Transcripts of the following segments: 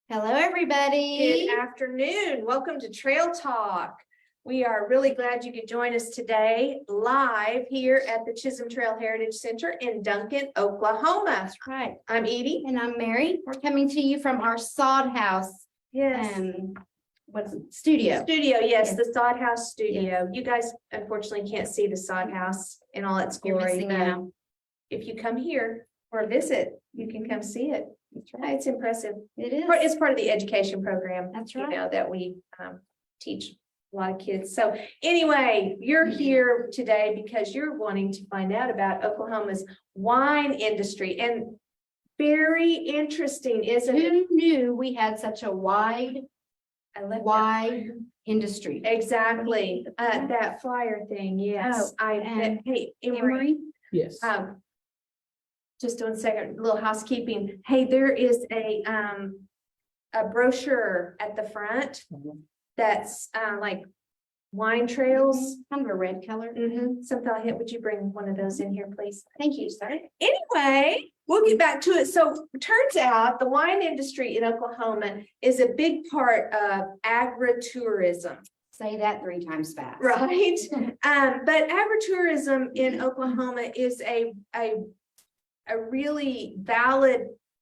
Hello, everybody. Good afternoon. Welcome to Trail Talk. We are really glad you could join us today live here at the Chisholm Trail Heritage Center in Duncan, Oklahoma. That's right. I'm Edie. And I'm Mary. We're coming to you from our sod house. Yes. What's it? Studio. Studio, yes, Yes. the Sod House Studio. You guys unfortunately can't see the Sod House in all its You're glory. missing but out. If you come here or visit, you can come see it. That's right. It's impressive. It is. It's part of the education program. That's You right. know, that we teach a lot of kids. So anyway, you're here today because you're wanting to find out about Oklahoma's wine industry, and very interesting, isn't it? Who knew we had such a wide I love that. industry? Exactly. That flyer thing. Yes. and Hey, Emery, Emery? Yes. just 1 second, little housekeeping. Hey, there is a brochure at the front that's like wine trails. Kind of a red color. Something like that. Would you bring one of those in here, please? Thank you, sir. Anyway, we'll get back to it. So it turns out the wine industry in Oklahoma is a big part of agritourism, Say that 3 times fast. right? But agritourism in Oklahoma is a really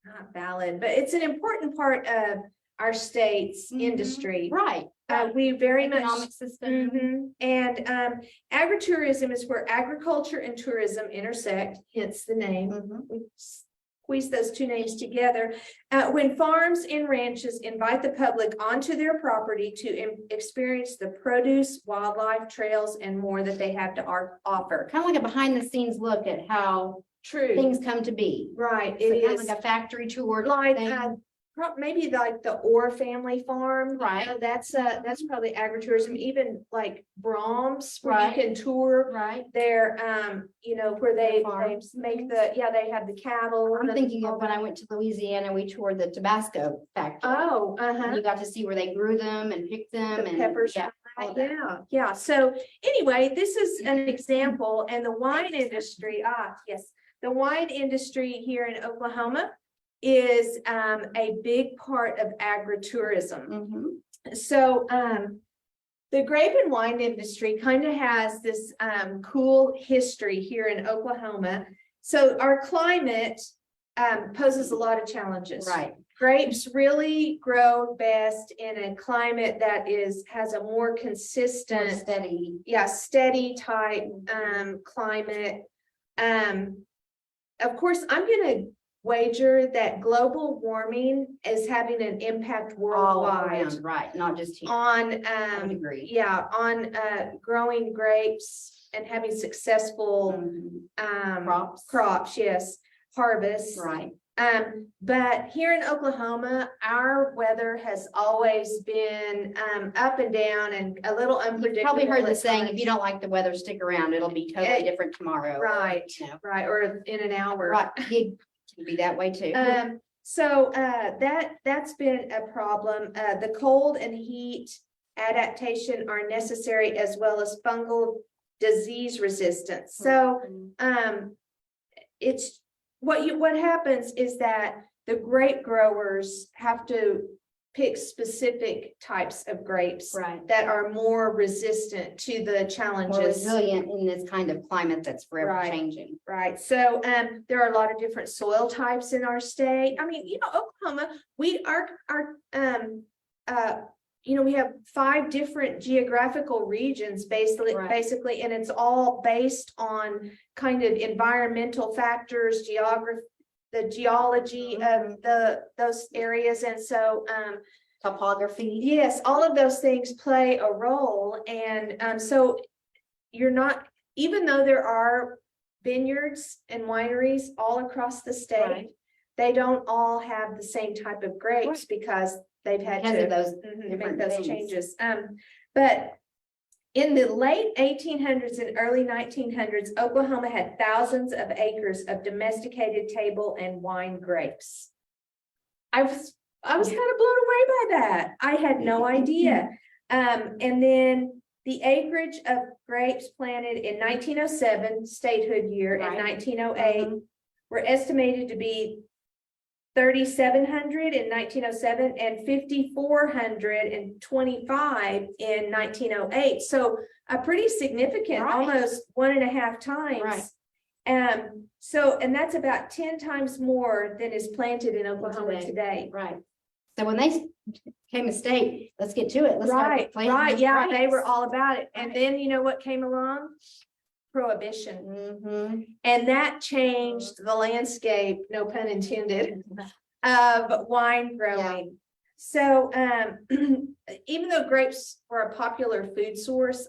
not valid, but it's an important part of our state's Mhm. industry. Right. We very much. Economic system. And agritourism is where agriculture and tourism intersect, hence the name. Mhm. We squeeze those two names together. When farms and ranches invite the public onto their property to experience the produce, wildlife, trails, and more that they have to offer. Kind of like a behind the scenes look at how True, things come to be. right, So it kind of is. like a factory tour. Like, thing. maybe like the Orr family farm. Right. That's probably agritourism, even like Brahms, where Right. you can tour Right. their, where they farms. make they have the cattle. I'm and thinking all of when I that. went to Louisiana, we toured the Tabasco factory. Oh, And you got to see where they grew them and picked them the and peppers. yeah, all of that. Yeah. So anyway, this is an example, and the wine industry, the wine industry here in Oklahoma is a big part of agritourism. Mhm. So the grape and wine industry kind of has this cool history here in Oklahoma. So our climate poses a lot of challenges. Right. Grapes really grow best in a climate that has a more More consistent, steady. steady type climate. Of course, I'm gonna wager that global warming is having an impact All worldwide around, right, not just here. on I would agree. on growing grapes and having successful Mhm. crops, yes, harvests. Right. But here in Oklahoma, our weather has always been up and down and a little You've unpredictable. probably heard the at saying, if times. you don't like the weather, stick around. It'll be totally Eh, different tomorrow. Right, You know. right, or in an hour. Right. It can be that way too. So that's been a problem. The cold and heat adaptation are necessary, as well as fungal disease resistance. So Mhm. it's what happens is that the grape growers have to pick specific types of grapes Right. that are more resistant to the More challenges. resilient in this kind of climate that's forever Right. changing. Right, so there are a lot of different soil types in our state. I mean, Oklahoma, we we have 5 different geographical regions Right. basically, and it's all based on kind of environmental factors, the geology of those areas, and so Topography. yes, all of those things play a role, and so you're not, even though there are vineyards and wineries all across the state, Right. they don't all have the same type of grapes because they've had Because to of those make different those things. changes. But in the late 1800s and early 1900s, Oklahoma had thousands of acres of domesticated table and wine grapes. I was kind of blown away by that. I had no idea. And then the acreage of grapes planted in 1907, statehood year, and Right. 1908 Mhm. were estimated to be 3,700 in 1907 and 5,425 in 1908. So a pretty significant, Right. almost 1.5 times. Right. So, and that's about 10 times more than is planted in Oklahoma today. Right. So when they came a state, let's get to it. Let's start Right, planting right, these yeah, they were grapes. all about it. And Right. then you know what came along? Prohibition. Mhm. And that changed the landscape, no pun intended, of wine growing. So, even though grapes were a popular food source,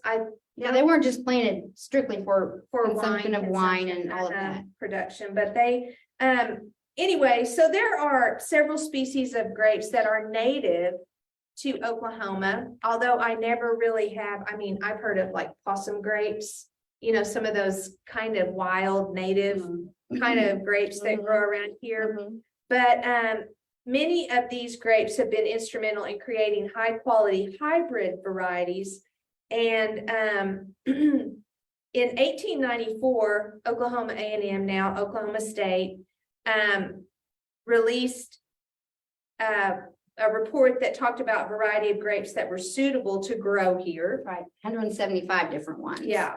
Yeah, they weren't just planted strictly for for consumption of wine consumption, and all of that. production, but they, anyway, so there are several species of grapes that are native to Oklahoma, although I never really have, I mean, I've heard of like possum grapes, you know, some of those kind of wild native kind of grapes that grow around here. Mhm. But many of these grapes have been instrumental in creating high quality hybrid varieties. And in 1894, Oklahoma A&M, now Oklahoma State, released a report that talked about a variety of grapes that were suitable to grow here. Right, 175 different ones. Yeah.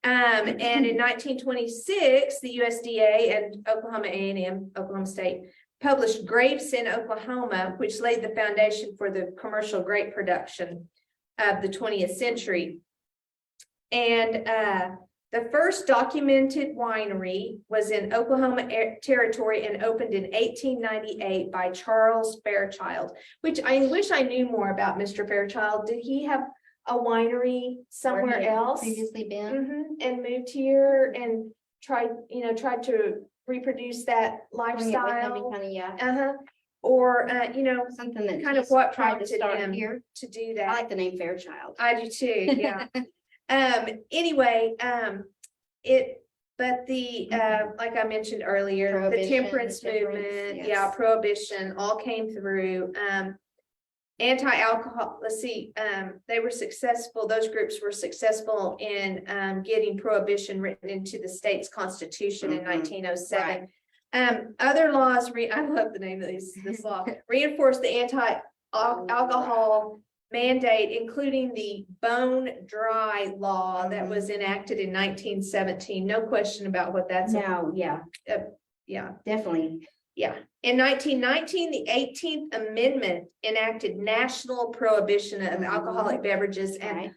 And in 1926, the USDA and Oklahoma A&M, Oklahoma State, published Grapes in Oklahoma, which laid the foundation for the commercial grape production of the 20th century. And the first documented winery was in Oklahoma Territory and opened in 1898 by Charles Fairchild, which I wish I knew more about Mr. Fairchild. Did he have a winery somewhere Where he had else? previously been. And moved here and tried to reproduce that lifestyle. Kind of, yeah, Or, something that kind of he's what tried to prompted start him here. to do I that. like the name Fairchild. I do too, yeah. Anyway, but the, like I mentioned earlier, the Prohibition, temperance temperance, movement, yes. yeah, prohibition, all came through. Anti-alcohol, let's see, they were successful, those groups were successful in getting prohibition written into the state's constitution in Mhm. 1907. Other laws, I love the name of this law, reinforced the anti-alcohol mandate, including the bone dry law that was enacted in 1917. No question about what that's about. No, yeah, Yeah. definitely. Yeah. In 1919, the 18th Amendment enacted national prohibition of alcoholic beverages. And Right.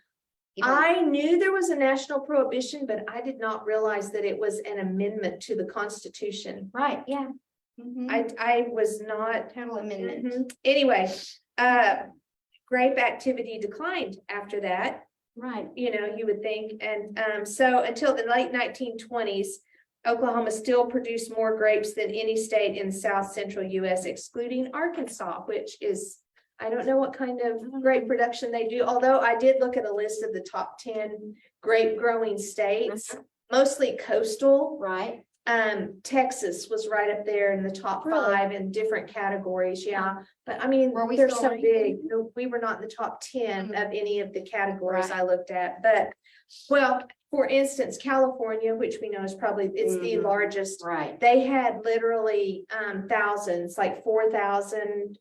I knew there was a national prohibition, but I did not realize that it was an amendment to the Constitution. Right, yeah. Mhm. I was not. Total amendment. Anyway, grape activity declined after that, Right. you would think. And so until the late 1920s, Oklahoma still produced more grapes than any state in South Central US, excluding Arkansas, which is, I don't know what kind of grape production they do, although I did look at a list of the top 10 grape growing states, mostly coastal. Right. Texas was right up there in the top Really? 5 in different categories. Yeah. But I mean, Were we they're still so ranking? big. No, we were not in the top 10 of any of the categories Right. I looked at, but well, for instance, California, which we know is probably, it's the Mhm. largest. Right. They had literally thousands, like 4,000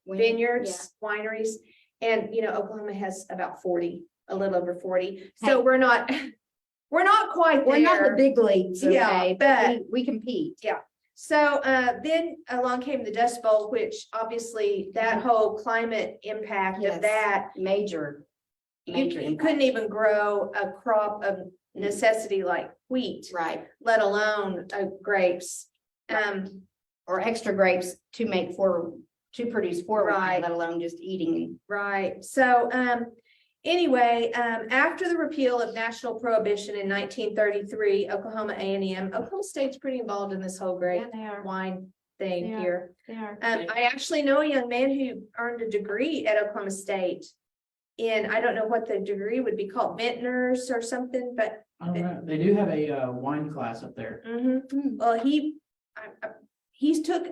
vineyards, wineries. And Oklahoma has about 40, a little over 40. So Hey. we're not quite We're not the there. big leagues, Yeah, okay, but we compete. Yeah. So then along came the Dust Bowl, which obviously that whole climate impact Yes. of that, Major. you impact. couldn't even grow a crop of necessity like wheat, Right. let alone grapes. Or extra grapes to produce for wine, Right. let alone just eating. Right. So anyway, after the repeal of national prohibition in 1933, Oklahoma A&M, Oklahoma State's pretty involved in this whole grape they are. wine thing They are. here. They are. I actually know a young man who earned a degree at Oklahoma State. In, I don't know what the degree would be called, vintners or something, but I don't know. They do have a wine class up there. well, he's took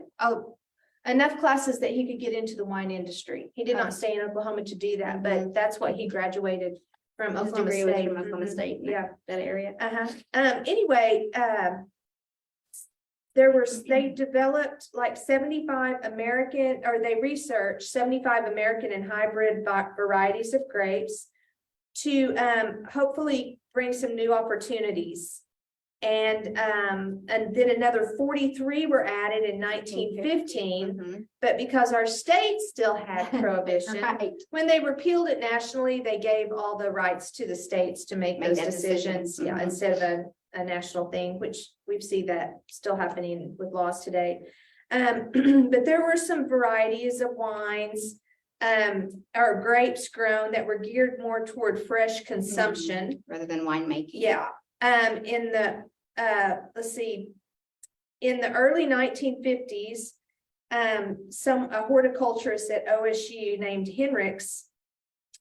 enough classes that he could get into the wine industry. He did Oh. not stay in Oklahoma to do that, but that's what he graduated from His Oklahoma degree was State. from Oklahoma State. Yeah. That area. Anyway, they developed like 75 American, or they researched 75 American and hybrid varieties of grapes to hopefully bring some new opportunities. And then another 43 were added in 1915, Mhm. but because our state still had prohibition, Right. when they repealed it nationally, they gave all the rights to the states to make Make those that decision. decisions, yeah, Mhm. instead of a national thing, which we see that still happening with laws today. But there were some varieties of wines, or grapes grown that were geared more toward fresh consumption. Rather than winemaking. Yeah, in the, let's see, in the early 1950s, a horticulturist at OSU named Henricks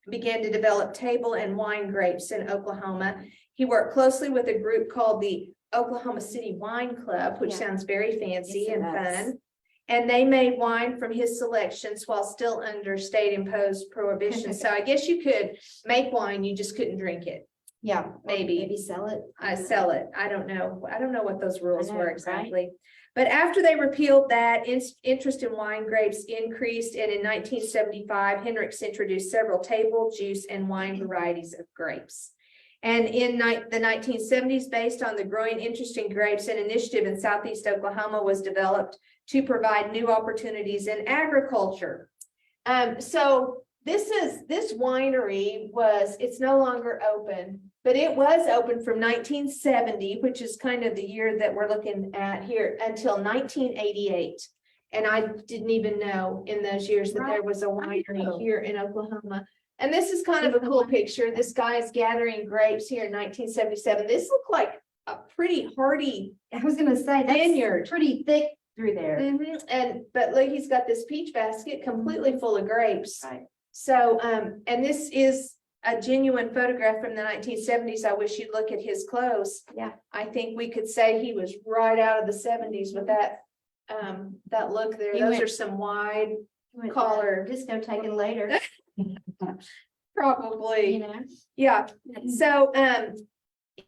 began to develop table and wine grapes in Oklahoma. He worked closely with a group called the Oklahoma City Wine Club, which Yeah. sounds very fancy Yes, it and does. fun. And they made wine from his selections while still under state imposed prohibition. So I guess you could make wine, you just couldn't drink it. Yeah. or Maybe. Maybe sell it. I sell it. I don't know. I don't know what those rules know, were right? exactly. But after they repealed that, interest in wine grapes increased, and in 1975, Hendricks introduced several table, juice, and wine varieties of grapes. And in the 1970s, based on the growing interest in grapes, an initiative in Southeast Oklahoma was developed to provide new opportunities in agriculture. So this winery it's no longer open, but it was open from 1970, which is kind of the year that we're looking at here, until 1988. And I didn't even know in those years that there was a winery here in Oklahoma. And this is kind of a cool picture. This guy is gathering grapes here in 1977. This looked like a pretty hardy I was gonna say, vineyard. that's pretty thick through there. But look, he's got this peach basket completely full of grapes. Right. So, and this is a genuine photograph from the 1970s. I wish you'd look at his clothes. Yeah. I think we could say he was right out of the 70s with that look there. He Those went- are some wide, Went, Collar. Disco-taking later, probably. you know. Yeah. So,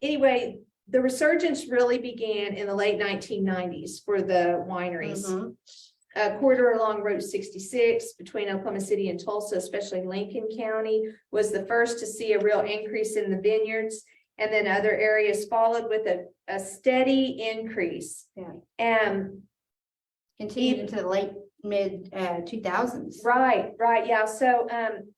anyway, the resurgence really began in the late 1990s for the wineries. Mhm. A corridor along Route 66 between Oklahoma City and Tulsa, especially Lincoln County, was the first to see a real increase in the vineyards. And then other areas followed with a steady increase. Yeah. And Continued into the late mid 2000s. right, yeah. So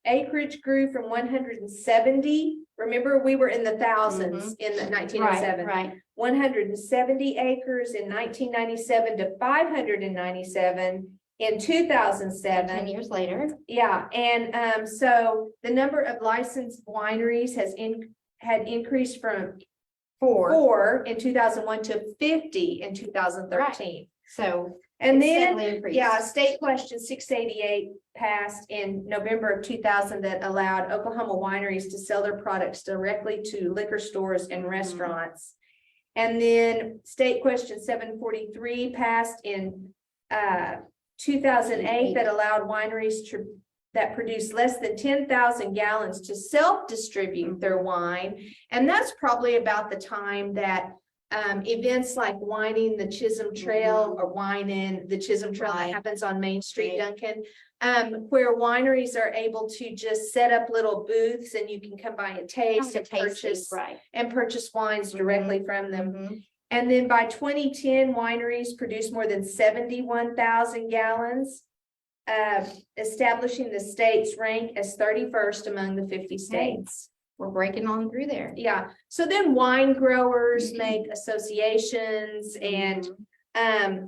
acreage grew from 170. Remember, we were in the thousands in the 1907. Right. 170 acres in 1997 to 597 in 2007. 10 years later. Yeah, and so the number of licensed wineries had increased from 4 in 2001 to 50 in 2013. So. And it's then, steadily increased. yeah, State Question 688 passed in November of 2000 that allowed Oklahoma wineries to sell their products directly to liquor stores and restaurants. And then State Question 743 passed in 2008 that allowed wineries that produce less than 10,000 gallons to self-distribute their wine. And that's probably about the time that events like Wining the Chisholm Trail or Wine the Chisholm Trail that Right. happens on Main Street, Right. Duncan, where wineries are able to just set up little booths and you can come by and taste and purchase wines directly from them. Mhm. And then by 2010, wineries produced more than 71,000 gallons, establishing the state's rank as 31st among the 50 states. We're breaking on through there. Yeah, so then wine growers make associations and they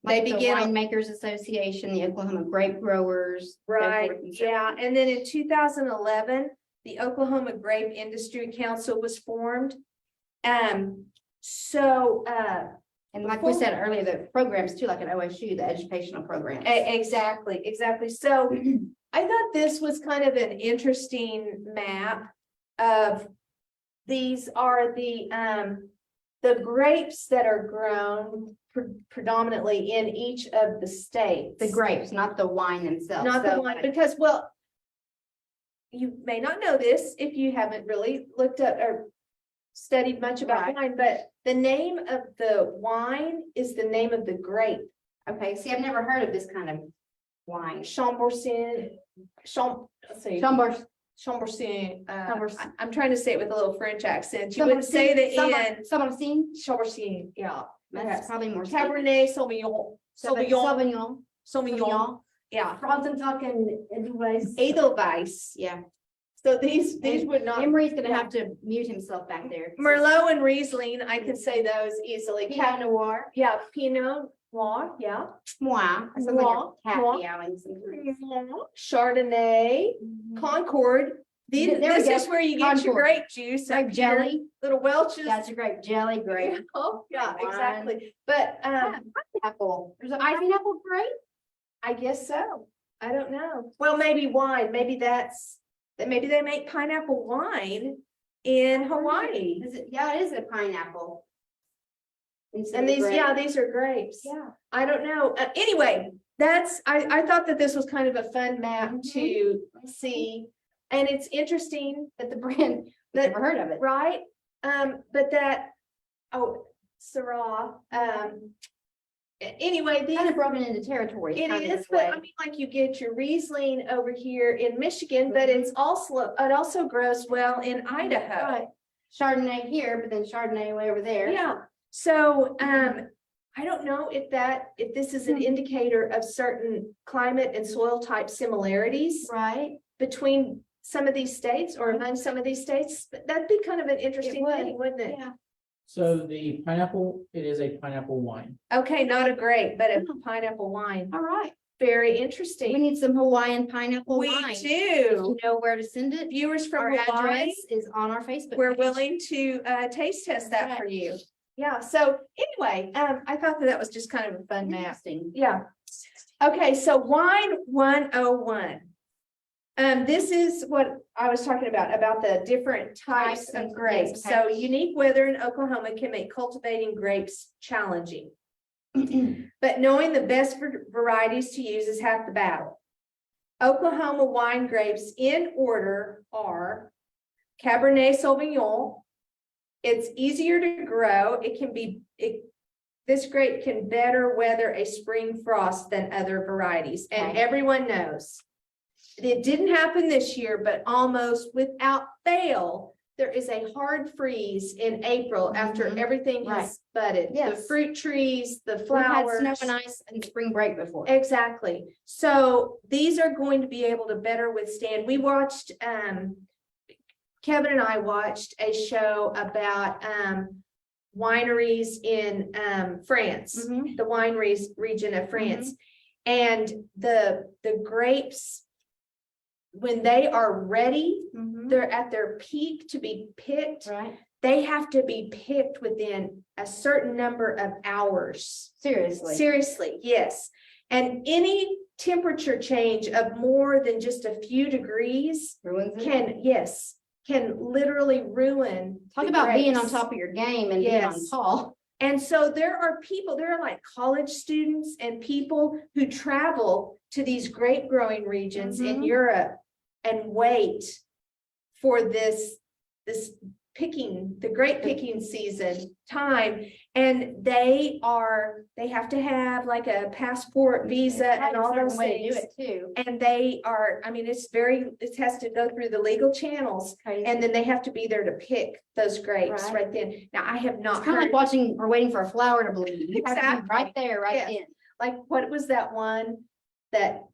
Like the begin. Winemakers Association, the Oklahoma Grape Growers. so Right, forth and so yeah, on. and then in 2011, the Oklahoma Grape Industry Council was formed. So, And like we said earlier, the programs too, like at OSU, the educational program. exactly. So I thought this was kind of an interesting map of, these are the grapes that are grown predominantly in each of the states. The grapes, not the wine themselves. Not the So, one, like, because, well, you may not know this if you haven't really looked up or studied much about Right. wine, but the name of the wine is the name of the grape. Okay, see, I've never heard of this kind of wine. Chambourcin, let's see. Chambord. Chambourcin, Chambourcin. I'm trying to say it with a little French accent. You wouldn't say the N. Sauvignon. Chambourcin, yeah. That's probably more. Cabernet Sauvignon, Sauvignon, Sauvignon. Sauvignon, yeah. Frankentucken, Edelweiss. Edelweiss. Yeah. So these would not. Emery's gonna yeah. have to mute himself back there. Merlot and Riesling, I can say those easily. Pinot Noir. Yeah, Pinot Noir, yeah. Moi. I sound like a cat Moi. meowing sometimes. Chardonnay, Concord. There we This go. is where you get your Concord. grape juice. Grape up here, jelly. Little Welch's. That's a grape jelly, grape. Yeah, Wine. exactly. But, Pineapple. There's a pineapple grape? I guess so. I don't know. Well, maybe wine, maybe maybe they make pineapple wine in Hawaii. Is it? Yeah, it is a pineapple. Instead And of these, grape. yeah, these are grapes. Yeah. I don't know. Anyway, I thought that this was kind of a fun map to see. And it's interesting But the brand, that, never heard of it. right? But that, Syrah, anyway, these. Kind of broken into territories. It kind of is, this but way. I mean, like you get your Riesling over here in Michigan, but it also grows well in Idaho. Right. Chardonnay here, but then Chardonnay way over there. Yeah, so, I don't know if this is an indicator of certain climate and soil type similarities Right. between some of these states or among some of these states, but that'd be kind of an interesting would. thing, wouldn't it? Yeah. So the pineapple, it is a pineapple wine. Okay, not a grape, but a pineapple wine. All right. Very We interesting. need some Hawaiian pineapple We wine. If do. you know where to send it, Viewers from our Hawaii. address is on our Facebook. We're page. willing to taste test that for you. Yeah, so anyway, I thought that was just kind of a fun map. Interesting. Yeah. Okay, so wine 101. This is what I was talking about the different types Types of of grapes. grapes, So okay. unique weather in Oklahoma can make cultivating grapes challenging. But knowing the best varieties to use is half the battle. Oklahoma wine grapes in order are Cabernet Sauvignon. It's easier to grow. This grape can better weather a spring frost than other varieties, and Okay. everyone knows. It didn't happen this year, but almost without fail, there is a hard freeze in April after Mhm. everything Right. has budded. The Yes. fruit trees, the We've had flowers. snow and ice and spring break before. Exactly. So these are going to be able to better withstand. We watched, Kevin and I watched a show about, wineries in, France, Mhm. the region of France. And the grapes, when they are ready, Mhm. they're at their peak to be picked. Right. They have to be picked within a certain number of hours. Seriously. Seriously, yes. And any temperature change of more than just a few degrees Ruins it. can literally ruin. Talk the about being on grapes. top of your game and being on Yes. call. And so there are like college students and people who travel to these grape growing regions in Mhm. Europe and wait for the grape picking season time. And they have to have like a passport, visa and all those Way to do things. it too. And it has to go through the legal channels. Crazy. And then they have to be there to pick those grapes Right. right then. Now, I have not It's kind of like heard, watching or waiting for a flower to bloom. You have to be Exactly. right there, right Yes. in. like, what was that one that,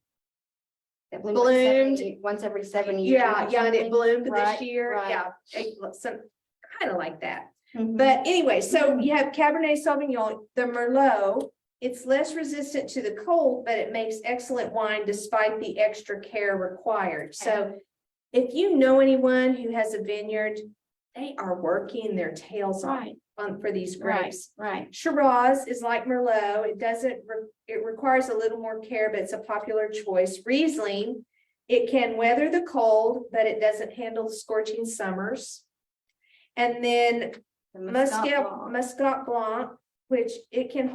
It Bloomed. once every 7 years. yeah, or and it something. bloomed this Right, year? right. Yeah, some, kind of like that. Mhm. But anyway, so you have Cabernet Sauvignon, the Merlot. It's less resistant to the cold, but it makes excellent wine despite the extra care required. So if you know anyone who has a vineyard, they are working their tails off Right, for these right, grapes. right. Shiraz is like Merlot. It requires a little more care, but it's a popular choice. Riesling, it can weather the cold, but it doesn't handle the scorching summers. And then The Muscat Blanc. Muscat Blanc, which it can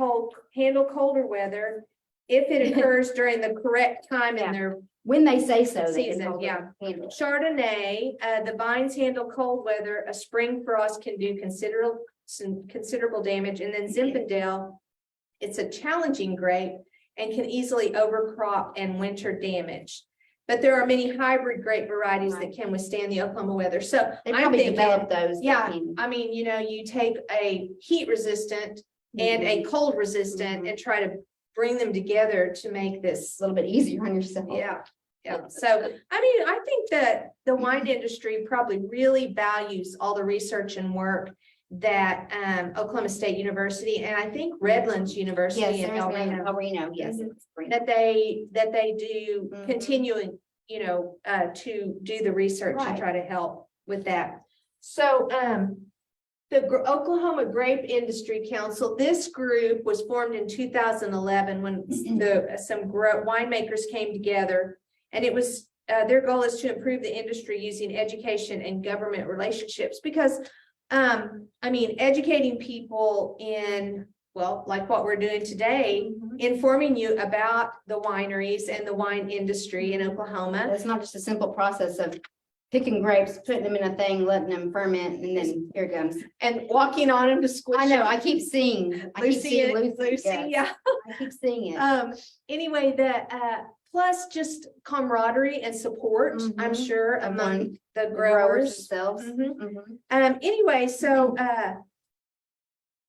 handle colder weather if it occurs during the correct time in Yeah. their When they say so, they can Season, hold yeah. it, handle it. Chardonnay, the vines handle cold weather, a spring frost can do considerable damage, and then Zinfandel, it's a challenging grape and can easily overcrop and winter damage. But there are many hybrid grape varieties that can withstand the Oklahoma weather, so They I'm probably thinking, developed those. that yeah, can- I mean, you take a heat resistant and a cold resistant Mhm. and try to bring them together to make this. a little bit easier on yourself. Yeah, yeah. So, I mean, I think that the wine industry probably really values all the research and work that Oklahoma State University, and I think Redlands University Yes, in there's El one, Reno, El Reno, yes. Mhm. it's great. that they do Mhm. continuing, to do the research and Right. try to help with that. So, the Oklahoma Grape Industry Council, this group was formed in 2011 when some winemakers came together. And it was, their goal is to improve the industry using education and government relationships because, I mean, educating people in, well, like what we're doing today, Mhm. informing you about the wineries and the wine industry in Oklahoma. It's not just a simple process of picking grapes, putting them in a thing, letting them ferment, and then here it comes. And walking on them to squish. I know, them. I keep seeing Lucy, Lucy, Lucy, yes. yeah. I keep seeing it. Anyway, plus just camaraderie and support, I'm Mhm. sure, Among among the The growers growers. themselves. Mhm. Mhm. Anyway, so,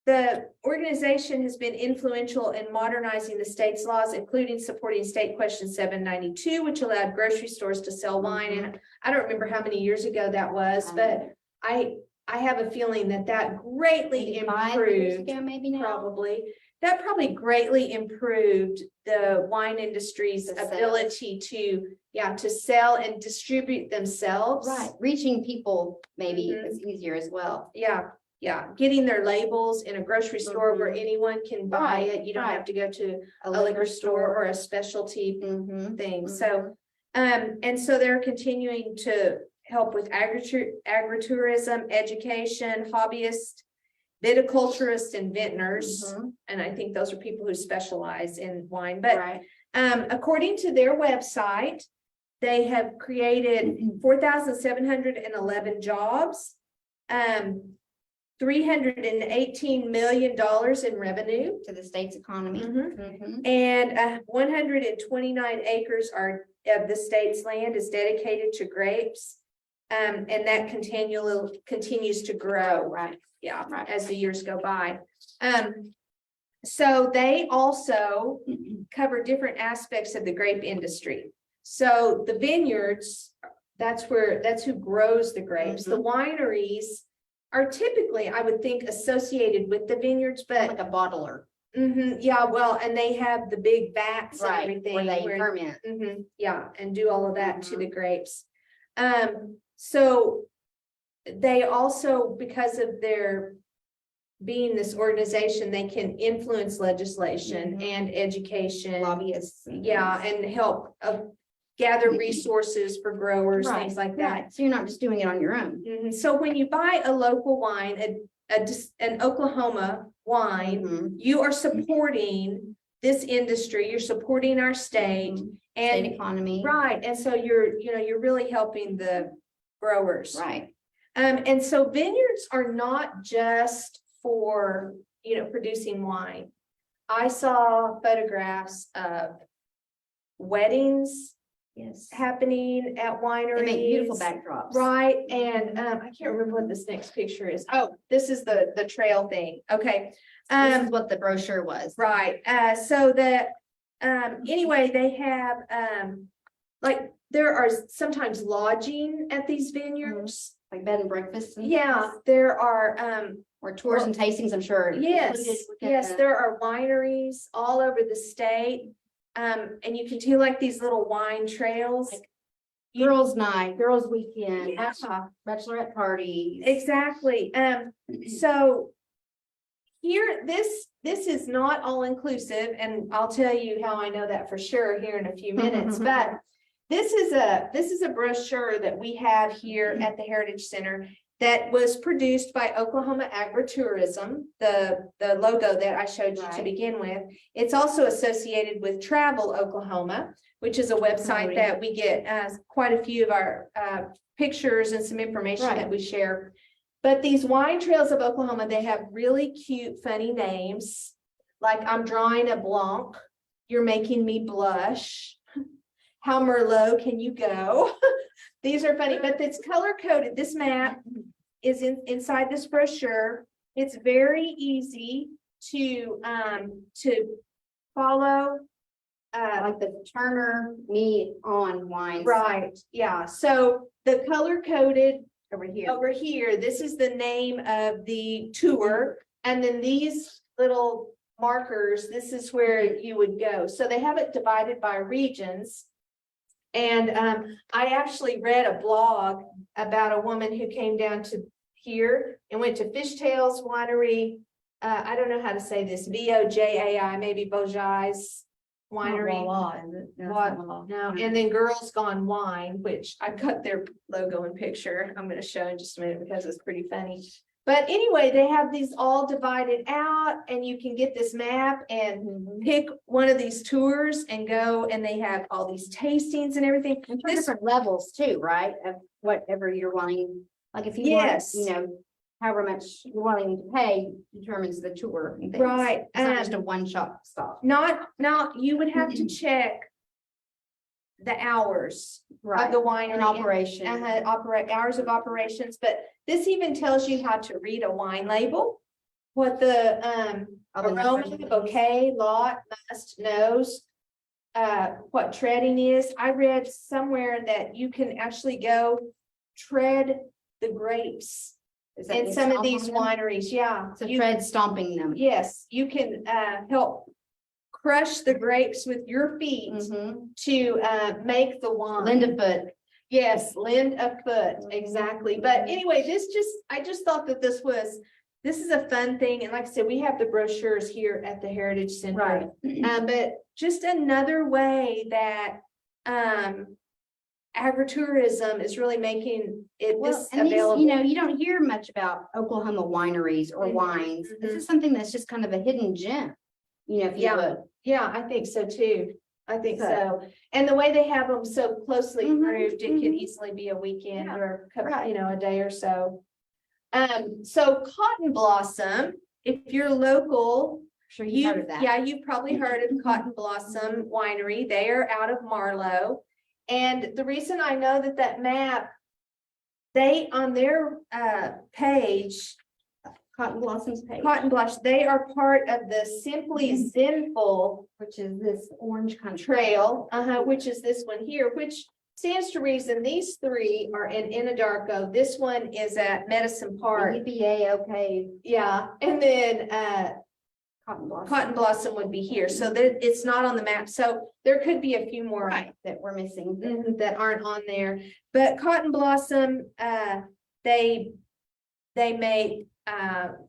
the organization has been influential in modernizing the state's laws, including supporting State Question 792, which allowed grocery stores to sell wine. And I don't remember how many years ago that was, but I have a feeling that greatly Maybe 5 years improved. ago, maybe now. Probably. That probably greatly improved the wine industry's The sales. ability to sell and distribute themselves. Right, reaching people maybe Mhm. is easier as well. Yeah, getting their labels in a grocery store where Mhm. anyone can buy Right, it. You don't right. have to go to a liquor store or a specialty Mhm. thing. Mhm. So, and so they're continuing to help with agritourism, education, hobbyists, viticulturists and vintners. Mhm. And I think those are people who specialize in wine, but Right. according to their website, they have created 4,711 jobs, $318 million in revenue, To the state's economy. Mhm. Mhm. and 129 acres of the state's land is dedicated to grapes. And that continues to grow. Right. Yeah, Right. as the years go by. So they also cover different aspects of the grape industry. So the vineyards, that's who grows the grapes. The wineries are typically, I would think, associated with the vineyards, but Like a bottler. yeah, well, and they have the big vats and Right, everything. where they where- ferment. yeah, and do all of that to Mhm. the grapes. So they also, because of their being this organization, they can influence legislation Mhm. and education. Lobbyists. and Yeah, things. and help gather resources for growers, Right, things like that. right. So you're not just doing it on your own. Mhm. So when you buy a local wine, an Oklahoma wine, Mhm. you are supporting this industry, you're supporting our state. Mhm. And State economy. right, and so you're really helping the growers. Right. And so vineyards are not just for, producing wine. I saw photographs of weddings Yes. happening at wineries. They make beautiful backdrops. Right, and I can't remember what this next picture is. Oh, this is the trail thing. Okay. This is what the brochure was. Right, so that, anyway, they have, like, there are sometimes lodging at these vineyards. Like bed and breakfast. and Yeah, things. there are, Or tours and tastings, I'm sure. yes, included within yes, the- there are wineries all over the state. And you can do like these little wine trails. Like You- Girls' night, girls' weekend, Yeah. bachelorette parties. Exactly, so here, this is not all inclusive, and I'll tell you how I know that for sure here in a few minutes, but this is a brochure that we have here at the Heritage Center, that was produced by Oklahoma Agritourism, the logo that I showed you to Right. begin with. It's also associated with Travel Oklahoma, which is a website Right. that we get quite a few of our pictures and some information that Right. we share. But these wine trails of Oklahoma, they have really cute, funny names. Like I'm drawing a Blanc, you're making me blush. How Merlot can you go? These are funny, but it's color coded. This map is inside this brochure. It's very easy to follow. Like the Turner meat on wines. Right, yeah. So the color coded Over here. over here, this is the name of the tour. And then these little markers, this is where you would go. So they have it divided by regions. And I actually read a blog about a woman who came down to here and went to Fishtails Winery. I don't know how to say this, Vojai, maybe Vojai's Winery. What? No, and then Girls Gone Wine, which I've got their logo and picture. I'm gonna show in just a minute because it's pretty funny. But anyway, they have these all divided out and you can get this map and pick one of these tours and go, and they have all these tastings and everything. And for This- different levels too, right? Of whatever you're wanting, like if you want, Yes. you know, however much you're wanting to pay determines the tour and things. Right, It's not just a one-shop stop. Not, you would have to check the hours of Right, the winery. in operation. Operate hours of operations, but this even tells you how to read a wine label. What the All the aroma, numbers. bouquet, lot, must, nose. What treading is. I read somewhere that you can actually go tread the grapes Is that in you some of stomp these on them? wineries, yeah. So You- tread stomping them. Yes, you can help crush the grapes with your feet Mhm. to make the wine. Linda Foot. Yes, lend a foot, exactly. But anyway, I just thought that this is a fun thing. And like I said, we have the brochures here at the Heritage Center. Right. But just another way that agritourism is really making it Well, this and these, available. you know, you don't hear much about Oklahoma wineries or Mhm, wines. This mhm. is something that's just kind of a hidden gem. You know, if you Yeah. look. Yeah, I think so too. I think So- so. And the way they have them so closely Mhm, grouped, it can mhm. easily be a weekend Yeah, or, right. you know, a day or so. So Cotton Blossom, if you're local, Sure you've you, heard of that. yeah, you've probably heard of Cotton Blossom Winery. They are out of Marlow. And the reason I know that map, they, on their page, Cotton Blossoms page. Cotton Blossom, they are part of the Simply Zenful Which is this orange country. Trail, which is this one here, which stands to reason these three are in Anadarko. This one is at Medicine Park. UVA, okay, Yeah, and then Cotton Blossom. Cotton Blossom would be here, so that it's not on the map, so there could be a few more Right, that we're missing. that aren't on there. But Cotton Blossom, they make,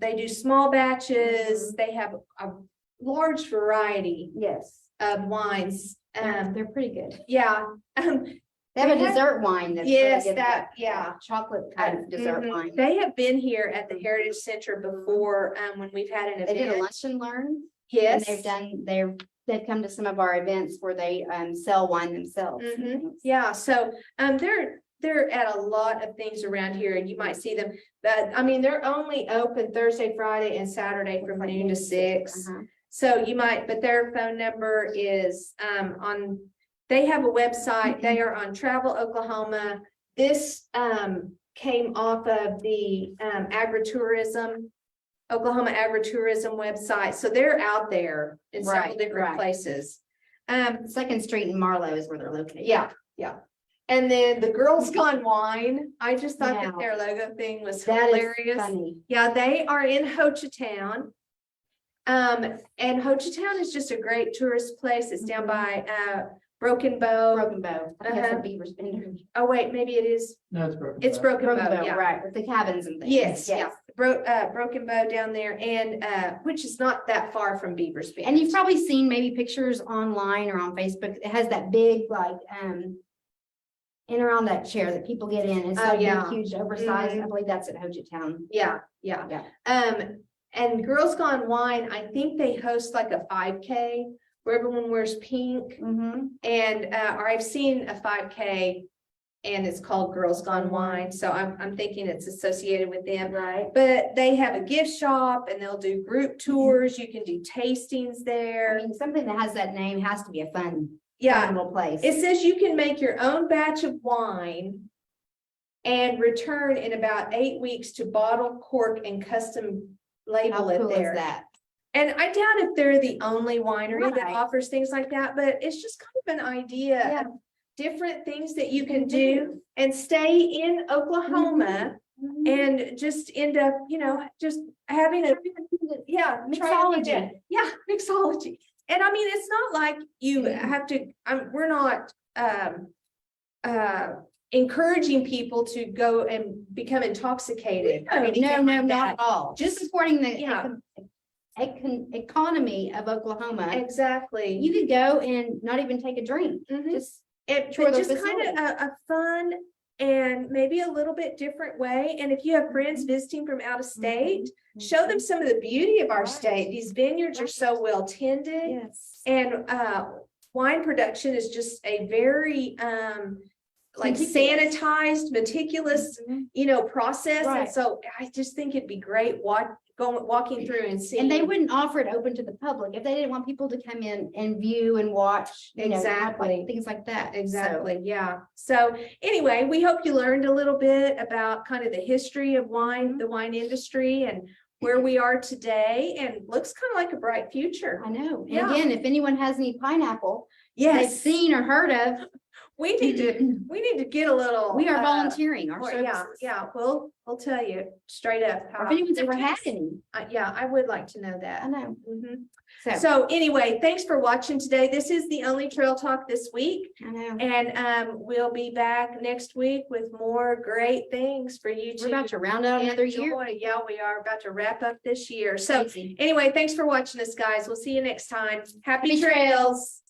they do small batches, they have a large variety Yes, of wines. they're pretty good. Yeah. They have a They have- dessert wine that's. really Yes, good, that, yeah. Chocolate kind of dessert Mhm. wine. They have been here at the Heritage Center before, when we've had an They did a event. lunch and learn. And Yes. they've come to some of our events where they sell wine themselves. and Mhm. things. Yeah, so, they're at a lot of things around here and you might see them, but I mean, they're only open Thursday, Friday and Saturday from Like noon to 6. Uh-huh. So you might, but their phone number is, they have a website, they are on Travel Oklahoma. This, came off of the, agritourism, Oklahoma agritourism website. So they're out there in several Right, different right. places. Second Street in Marlow is where they're located. Yeah. And then the Girls Gone Wine, I just thought that Now, their logo thing was That is hilarious. funny. Yeah, they are in Hochatown. And Hochatown is just a great tourist place. It's down by Broken Bow. Broken Bow. I think that's Uh-huh. a Beaver's Bend. Oh, wait, maybe it is. No, it's broken. It's Bow. Broken Broken Bow, Bow, yeah. right, with the cabins and things. Yes, yeah. Broken Bow down there and which is not that far from Beaver's Bend. And you've probably seen maybe pictures online or on Facebook. It has that big like in around that chair that people get in. It's Oh, like yeah. big, huge, oversized. Mhm. I believe that's at Hoja Town. Yeah. And Girls Gone Wine, I think they host like a 5K where everyone wears pink. Mm-hmm. And or I've seen a 5K and it's called Girls Gone Wine. So I'm thinking it's associated with them. Right. But they have a gift shop and they'll do group tours. You can do tastings I there. mean, something that has that name has to be a fun Yeah, little place. it says you can make your own batch of wine and return in about 8 weeks to bottle, cork, and custom How label it cool is there. that? And I doubt if they're the only winery that Right. offers things like that, but it's just kind of an idea Yeah. of different things that you can do and stay in Oklahoma Mhm. and just end up, just having a, yeah, Mixology. Yeah, mixology. And I mean, it's not like you Mhm. have to, we're not encouraging people to go and become intoxicated or anything No, like not that. at all. Just Just- supporting the yeah. economy of Oklahoma. Exactly. You could go and not even take a drink. Mhm. Just It, tour but the just kind of a fun and maybe a little bit different way. And if you have friends visiting from out of state, show them some of the beauty of our Right. state. These vineyards are so well tended. Yes. And wine production is just a very like Meticulous. sanitized, meticulous, Mhm. process. And Right. so I just think it'd be great walking through and seeing. And they wouldn't offer it open to the public if they didn't want people to come in and view and watch. Exactly. Things like that. So, Exactly, yeah. So anyway, we hope you learned a little bit about kind of the history of wine, the wine industry and where we are today, and looks kind of like a bright future. I know. And Yeah. again, if anyone has any pineapple they've Yes, seen or heard of, we need to get a little. we are volunteering our or- services. Yeah, we'll tell you straight up. Or how if anyone's it ever had tastes. any, Yeah, I would like to know I that. know. Mhm. So, So anyway, thanks for watching today. This is the only Trail Talk this week. I know. And we'll be back next week with more great things for you We're about to round out another year. enjoy. Yeah, we are about to wrap up this year. So Crazy. anyway, thanks for watching us, guys. We'll see you next time. Happy Happy trails. trails.